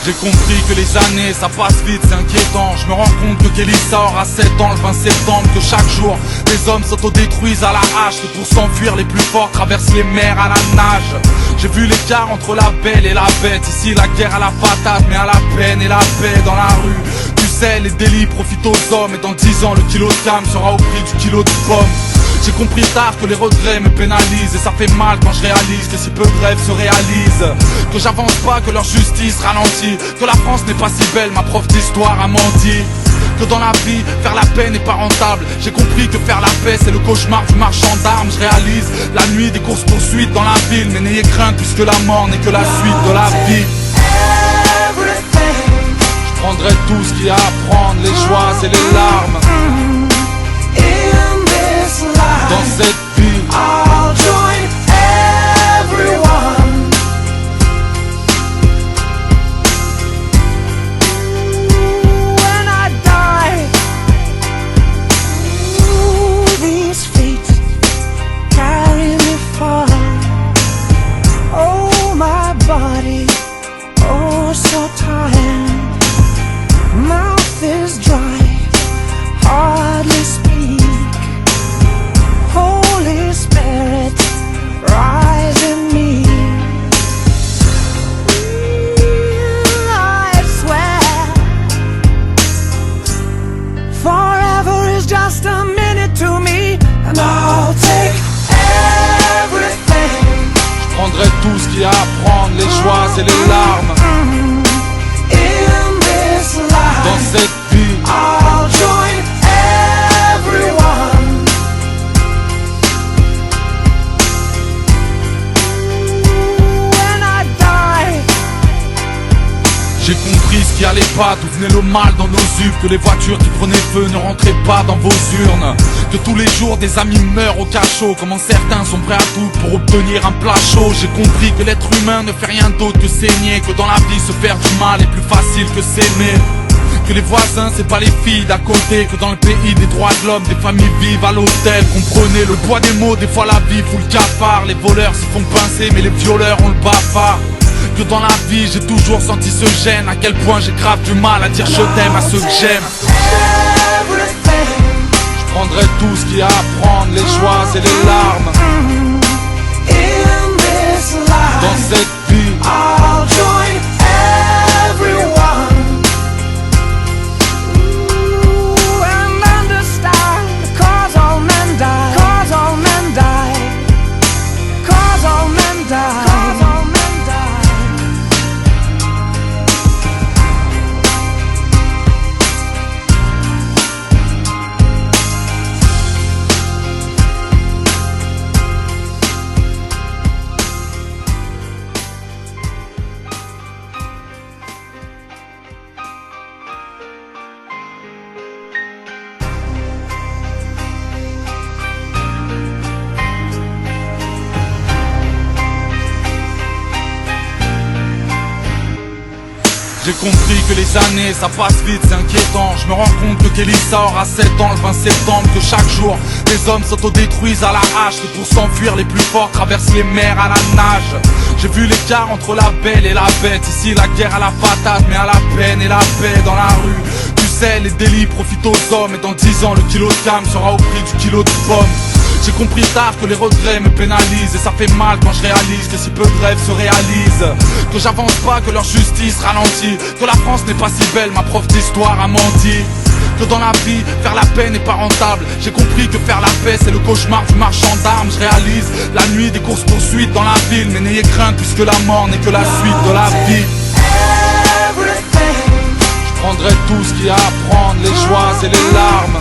J'ai compris que les années ça passe vite, c'est inquiétant. Je me rends compte que Kélissa aura 7 ans le 20 septembre. Que chaque jour les hommes s'autodétruisent à la hache. Que pour s'enfuir les plus forts traversent les mers à la nage. J'ai vu l'écart entre la belle et la bête. Ici la guerre à la patate, mais à la peine et la paix dans la rue. Tu sais, les délits profitent aux hommes. Et dans 10 ans le kilo de cam sera au prix du kilo de pommes. J'ai compris tard que les regrets me pénalisent. Et ça fait mal quand je réalise que si peu de rêves se réalisent. Que j'avance pas, que leur justice ralentit. Que la France n'est pas si belle, ma prof d'histoire a menti. Que dans la vie, faire la paix n'est pas rentable. J'ai compris que faire la paix c'est le cauchemar du marchand d'armes. Je réalise la nuit des courses poursuites dans la ville. Mais n'ayez crainte puisque la mort n'est que la suite de la vie. Je prendrai tout ce qu'il y a à prendre, les joies et les larmes. Dans cette vie, I'll join everyone. When I die, these feet carry me far. Oh, my body, oh, so tired. Mouth is dry, hardly speak. Holy Spirit, rise in me. I swear, forever is just a minute to me, and I'll take everything. je prendrai tout ce qu'il y a à prendre, les joies et les larmes. In this life, Dans cette vie, I'll join everyone. When I die, j'ai compris ce qui allait pas, d'où venait le mal dans nos yeux. Que les voitures qui prenaient feu ne rentraient pas dans vos urnes. Que tous les jours des amis meurent au cachot. Comment certains sont prêts à tout pour obtenir un plat chaud. J'ai compris que l'être humain ne fait rien d'autre que saigner. Que dans la vie se faire du mal est plus facile que s'aimer. Que les voisins c'est pas les filles d'à côté. Que dans le pays des droits de l'homme des familles vivent à l'hôtel. Comprenez le poids des mots, des fois la vie fout le cafard. Les voleurs se font pincer mais les violeurs ont le bafard. Que dans la vie j'ai toujours senti ce gêne. À quel point j'ai grave du mal à dire je t'aime à ceux que j'aime. everything. Je prendrai tout ce qu'il y a à prendre, les joies et les larmes. In this life, Dans cette vie, I'll join everyone. And understand, cause all men die. Cause all men die. Cause all men die. Cause all men die. j'ai compris que les années ça passe vite, c'est inquiétant. Je me rends compte que Kélissa aura 7 ans le 20 septembre. Que chaque jour les hommes s'autodétruisent à la hache. Que pour s'enfuir les plus forts traversent les mers à la nage. J'ai vu l'écart entre la belle et la bête. Ici la guerre à la patate, mais à la peine et la paix dans la rue. Tu sais, les délits profitent aux hommes. Et dans 10 ans le kilo de cam sera au prix du kilo de pommes. J'ai compris tard que les regrets me pénalisent. Et ça fait mal quand je réalise que si peu de rêves se réalisent. Que j'avance pas, que leur justice ralentit. Que la France n'est pas si belle, ma prof d'histoire a menti. Que dans la vie, faire la paix n'est pas rentable. J'ai compris que faire la paix c'est le cauchemar du marchand d'armes. Je réalise la nuit des courses poursuites dans la ville. Mais n'ayez crainte puisque la mort n'est que la suite de la vie. Everything. Je prendrai tout ce qu'il y a à prendre, les joies et les larmes.